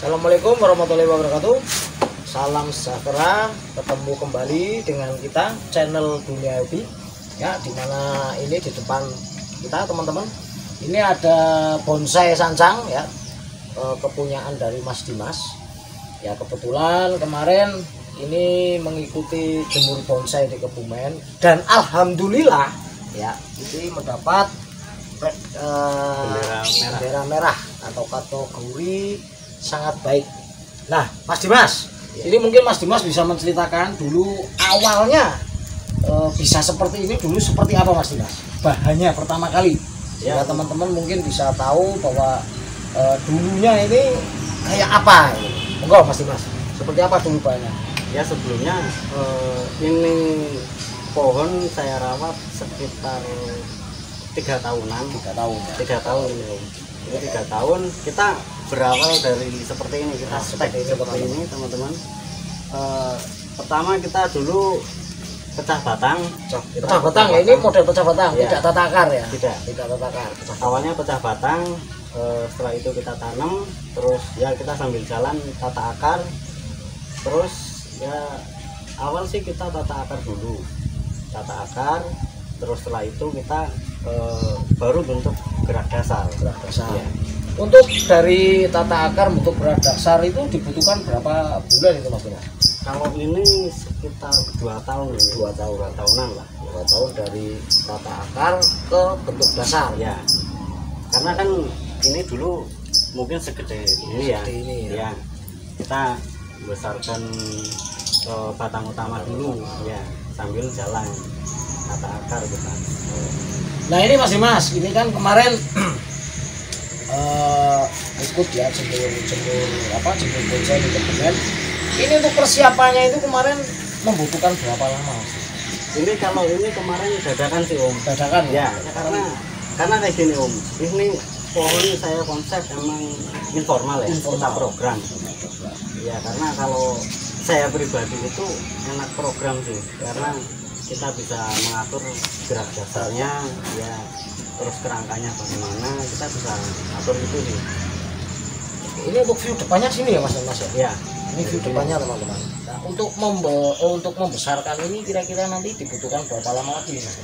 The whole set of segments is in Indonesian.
Assalamualaikum warahmatullahi wabarakatuh. Salam sejahtera, ketemu kembali dengan kita channel Dunia Hobi ya, dimana ini di depan kita teman-teman ini ada bonsai sancang ya, kepunyaan dari Mas Dimas ya. Kebetulan kemarin ini mengikuti jemur bonsai di Kebumen dan alhamdulillah ya, ini mendapat bendera merah atau kategori sangat baik. Nah, Mas Dimas, ini mungkin Mas Dimas bisa menceritakan dulu awalnya bisa seperti ini dulu seperti apa Mas Dimas? Bahannya pertama kali ya, teman-teman mungkin bisa tahu bahwa dulunya ini kayak apa? Enggak Mas Dimas, seperti apa dulu bahannya? Ya sebelumnya ini pohon saya rawat sekitar 3 tahunan. 3 tahun ya? 3 tahun ini. Ini 3 tahun kita berawal dari seperti ini, kita seperti ini teman-teman. Pertama kita dulu pecah batang. Pecah batang ya, ini model pecah batang, ya. Tidak tata akar ya? Tidak tata akar. Awalnya pecah batang, setelah itu kita tanam, terus ya kita sambil jalan tata akar. Terus ya awal sih kita tata akar dulu, tata akar. Terus setelah itu kita baru bentuk gerak dasar. Ya. Untuk dari tata akar bentuk gerak dasar itu dibutuhkan berapa bulan itu Mas Dimas? Kalau ini sekitar 2 tahun, 2 tahunan lah. 2 tahun dari tata akar ke bentuk dasar ya. Karena kan ini dulu mungkin segede ini ya. Ya. Kita besarkan batang utama dulu ya, sambil jalan tata akar kita. Nah ini Mas Dimas, ini kan kemarin ikut ya jemur bonsai di Kebumen. Ini untuk persiapannya itu kemarin membutuhkan berapa lama Mas? Ini kalau ini kemarin dadakan sih Om. Dadakan ya? Karena kayak gini Om. Ini pohon saya konsep emang informal ya, kita program. Ya karena kalau saya pribadi itu enak program sih, karena kita bisa mengatur gerak dasarnya ya, terus kerangkanya bagaimana kita bisa atur itu sih. Ini untuk view depannya sini ya Mas ya? Ya. Ini view depannya teman-teman. Nah, untuk membesarkan ini kira-kira nanti dibutuhkan berapa lama lagi Mas?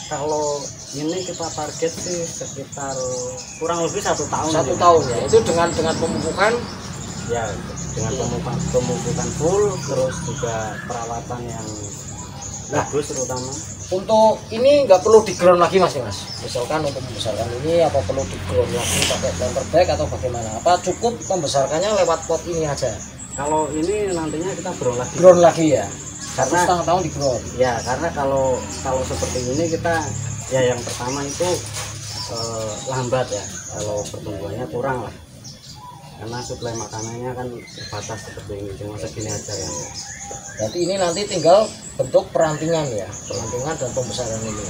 Kalau ini kita target sih sekitar kurang lebih 1 tahun. 1 tahun ya. Itu dengan pemupukan ya, dengan pemupukan full, terus juga perawatan yang bagus terutama. Untuk ini nggak perlu di ground lagi Mas. Misalkan untuk membesarkan ini apa perlu di ground lagi pakai planter bag atau bagaimana? Apa cukup membesarkannya lewat pot ini aja? Kalau ini nantinya kita ground lagi. Ground lagi ya. Karena 1,5 tahun di ground. Ya, karena kalau seperti ini kita ya yang pertama itu lambat ya. Kalau pertumbuhannya kurang lah. Karena suplai makanannya kan terbatas seperti ini, cuma segini aja ya. Berarti ini nanti tinggal bentuk perantingan ya, perantingan dan pembesaran ini.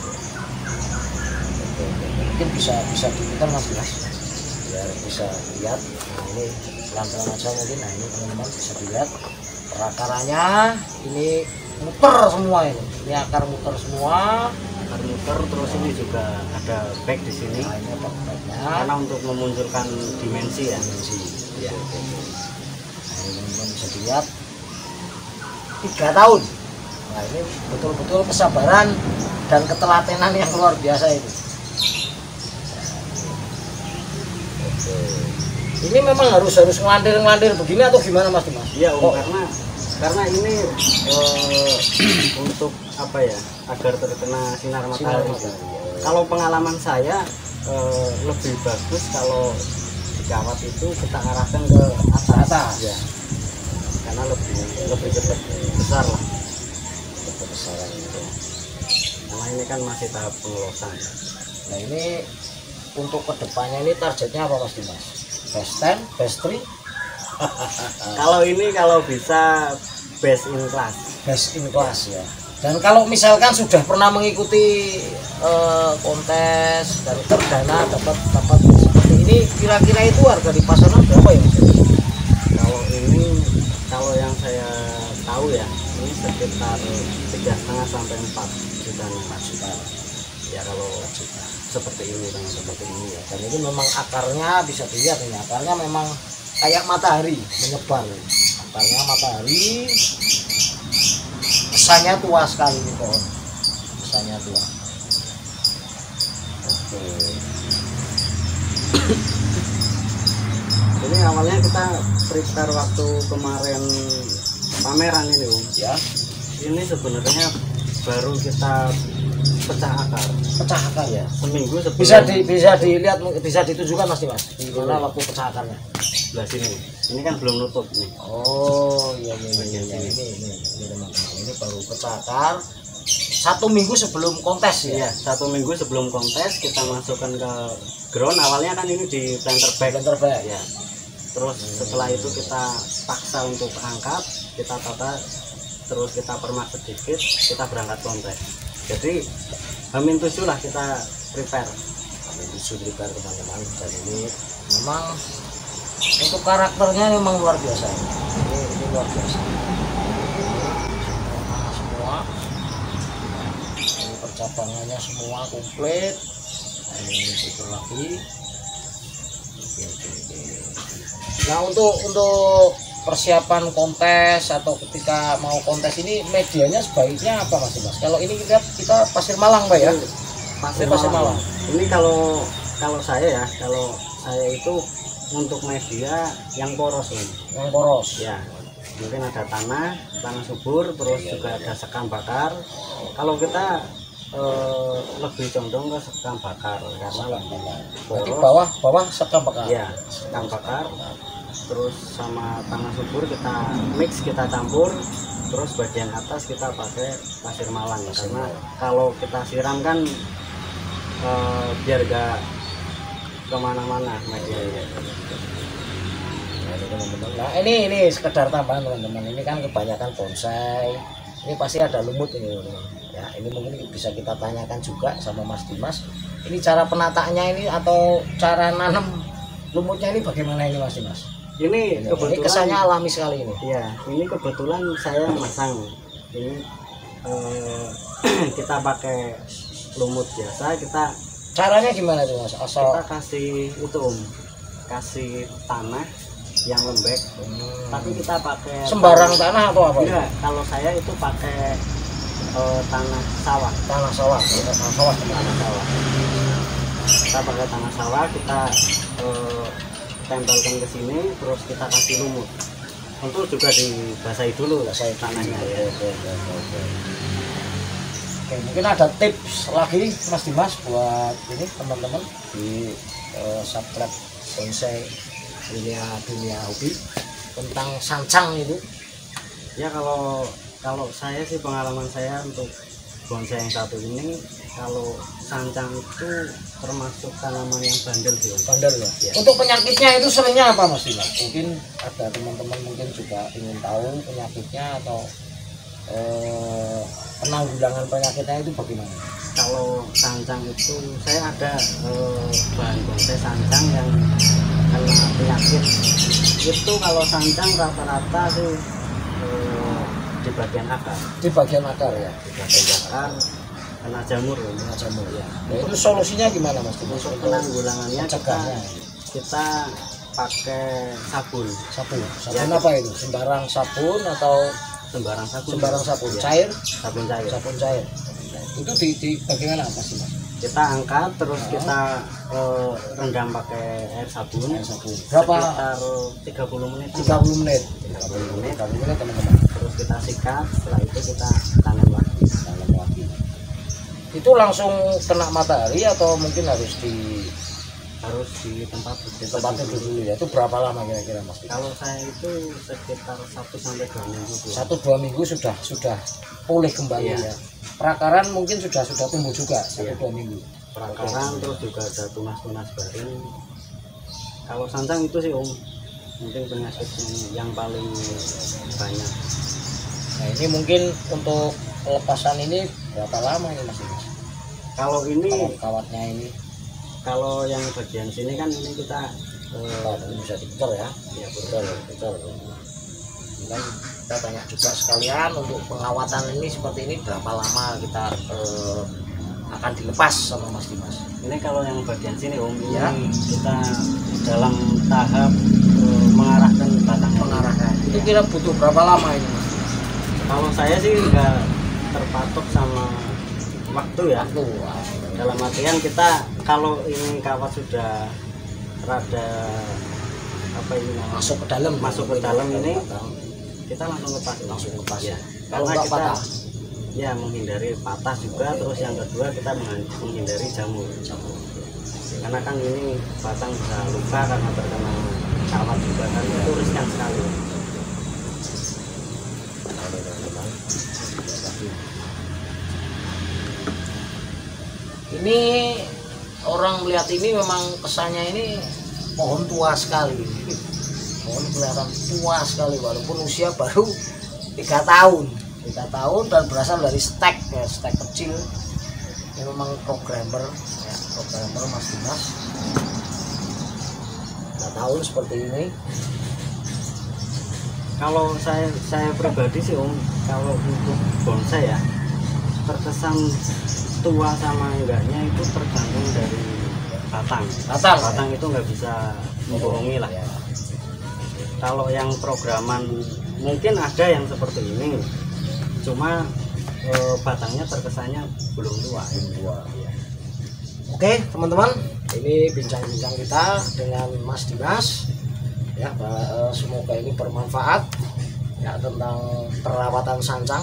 Mungkin bisa diputar Mas biar bisa lihat. Nah ini pelan-pelan aja mungkin. Nah ini teman-teman bisa dilihat akarnya ini muter semua ini akar muter semua. Akar muter, terus ini juga ada bag di sini. Nah, ini ada bagnya. Karena untuk memunculkan dimensi ya. Ya. Nah ini teman-teman bisa dilihat 3 tahun. Nah ini betul-betul kesabaran dan ketelatenan yang luar biasa itu. Oke. Ini memang harus ngelandir begini atau gimana Mas Dimas? Iya Om, karena ini untuk apa ya, agar terkena sinar matahari. Kalau pengalaman saya lebih bagus kalau dikawat itu kita arahkan ke atas ya, karena lebih cepat besar lah kebesaran itu. Karena ini kan masih tahap pengelosan. Nah ini untuk kedepannya ini targetnya apa Mas Dimas? Best 10, best 3? Kalau bisa best in class. Best in class ya. Dan kalau misalkan sudah pernah mengikuti kontes dan perdana dapat seperti ini, kira-kira itu harga di pasaran berapa ya Mas? Kalau yang saya tahu ya, ini sekitar 3,5 sampai 4 juta. Ya kalau seperti ini ya. Dan ini memang akarnya bisa dilihat ini, akarnya memang kayak matahari menyebar. Akarnya matahari, kesannya tua sekali nih pohon, kesannya tua. Oke. Ini awalnya kita prepare waktu kemarin pameran ini Om. Ya, Ini sebenarnya baru kita pecah akar. pecah akar ya. Seminggu sebelum. Bisa dilihat, bisa ditunjukkan Mas Dimas di mana waktu pecah akarnya. Sebelah sini. Ini kan belum nutup nih. Oh iya. Ini teman-teman, ini baru pecah akar 1 minggu sebelum kontes ya. Iya, 1 minggu sebelum kontes kita masukkan ke ground. Awalnya kan ini di planter bag. Planter bag. Ya. Terus setelah itu kita paksa untuk angkat, kita tata, terus kita permak sedikit, kita berangkat kontes. Jadi Hamin 7 lah kita prepare. Hamin 7 prepare teman-teman. Dan ini memang untuk karakternya memang luar biasa. Ini luar biasa. Semua. Ini percabangannya semua komplit. Ini itu lagi. Oke. Nah untuk persiapan kontes atau ketika mau kontes ini medianya sebaiknya apa Mas Dimas? Kalau ini kita Pasir Malang Pak ya? Pasir Malang. Ini kalau saya itu untuk media yang poros ini. Yang poros. Ya, mungkin ada tanah subur, terus juga ada sekam bakar. Kalau kita lebih condong ke sekam bakar karena lebih Berarti poros. bawah sekam bakar. Ya, sekam bakar. Terus sama tanah subur kita mix, kita campur. Terus bagian atas kita pakai pasir malang ya, karena kalau kita siram kan biar gak kemana-mana medianya. Nah ini sekedar tambahan teman-teman, ini kan kebanyakan bonsai, ini pasti ada lumut ini teman-teman. Ya ini mungkin bisa kita tanyakan juga sama Mas Dimas, ini cara penataannya ini atau cara nanam lumutnya ini bagaimana ini Mas Dimas? Ini kebetulan kesannya alami sekali ini. Ya, ini kebetulan saya masang. Ini kita pakai lumut biasa. Kita caranya gimana tuh Mas? Kita kasih itu kasih tanah yang lembek. Tapi kita pakai sembarang tanah atau apa? Enggak, kalau saya itu pakai tanah sawah. Tanah sawah. Kita pakai tanah sawah, kita tempelkan ke sini, terus kita kasih lumut. Tentu juga dibasahi dulu tanahnya ya. Oke, mungkin ada tips lagi Mas Dimas buat ini teman-teman di subscribe bonsai dunia hobi tentang sancang itu. Ya kalau saya sih, pengalaman saya untuk bonsai yang satu ini, kalau sancang itu termasuk tanaman yang bandel sih. Bandel ya? Ya. Untuk penyakitnya itu seringnya apa Mas Dimas? Mungkin ada teman-teman mungkin juga ingin tahu penyakitnya atau penanggulangan penyakitnya itu bagaimana? Kalau sancang itu saya ada bahan bonsai sancang yang kena penyakit. Itu kalau sancang rata-rata sih di bagian akar. Di bagian akar ya? Di bagian akar kena jamur ya. Nah, itu solusinya gimana Mas? Untuk penanggulangannya kita pakai sabun ya, apa itu? Sembarang sabun atau sembarang sabun ya. Sabun cair itu di bagaimana Mas? Kita angkat terus kita rendam pakai air sabun. Berapa? Sekitar 30 menit teman-teman. Terus kita sikat, setelah itu kita tanam lagi. Itu langsung kena matahari atau mungkin harus di tempat dulu ya? Itu berapa lama kira-kira Mas? Kalau saya itu sekitar 1-2 minggu. 1-2 minggu sudah pulih kembali ya. Perakaran mungkin sudah tumbuh juga 1-2 minggu. Perakaran terus juga ada tunas-tunas baru. Kalau sancang itu sih mungkin penyakit yang paling banyak. Nah ini mungkin untuk pelepasan ini berapa lama ini Mas? Kalau ini kawatnya ini, kalau yang bagian sini kan ini kita bisa diputar ya. Iya putar. Dan kita tanya juga sekalian untuk pengawatan ini seperti ini berapa lama kita akan dilepas sama Mas Dimas. Ini kalau yang bagian sini Om, Ya. ini kita dalam tahap mengarahkan batang. Mengarahkan. Itu kira butuh berapa lama ini Mas? Kalau saya sih nggak terpatok sama waktu ya. Tuh, Dalam artian kita kalau ini kawat sudah rada apa ini namanya, masuk ke dalam ini kita langsung lepas ya. Karena Kalau kita patah. ya menghindari patah juga. Terus yang kedua kita menghindari jamur. Karena kan ini batang bisa luka karena terkena kawat juga kan, itu riskan sekali. Ini orang melihat ini memang kesannya ini pohon tua sekali. Pohon kelihatan tua sekali walaupun usia baru 3 tahun. 3 tahun dan berasal dari stek ya, stek kecil. Ini memang programmer ya, programmer Mas Dimas. 3 tahun seperti ini. Kalau saya pribadi sih Om, kalau untuk bonsai ya, terkesan tua sama enggaknya itu tergantung dari batang. Batang itu nggak bisa membohongi lah. Ya. Kalau yang programan mungkin ada yang seperti ini, cuma batangnya terkesannya belum tua. Ya. Oke teman-teman, ini bincang-bincang kita dengan Mas Dimas ya, semoga ini bermanfaat ya tentang perawatan sancang.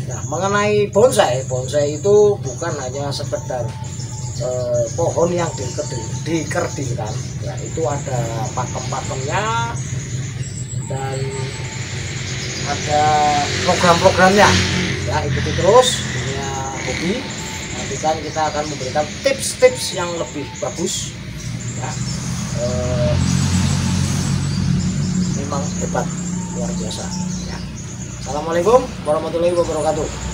Nah, mengenai bonsai itu bukan hanya sekedar pohon yang dikerdilkan ya, itu ada pakem-pakemnya dan ada program-programnya ya. Ikuti terus dunia hobi, nanti kan kita akan memberikan tips-tips yang lebih bagus ya. Memang hebat, luar biasa ya. Assalamualaikum warahmatullahi wabarakatuh.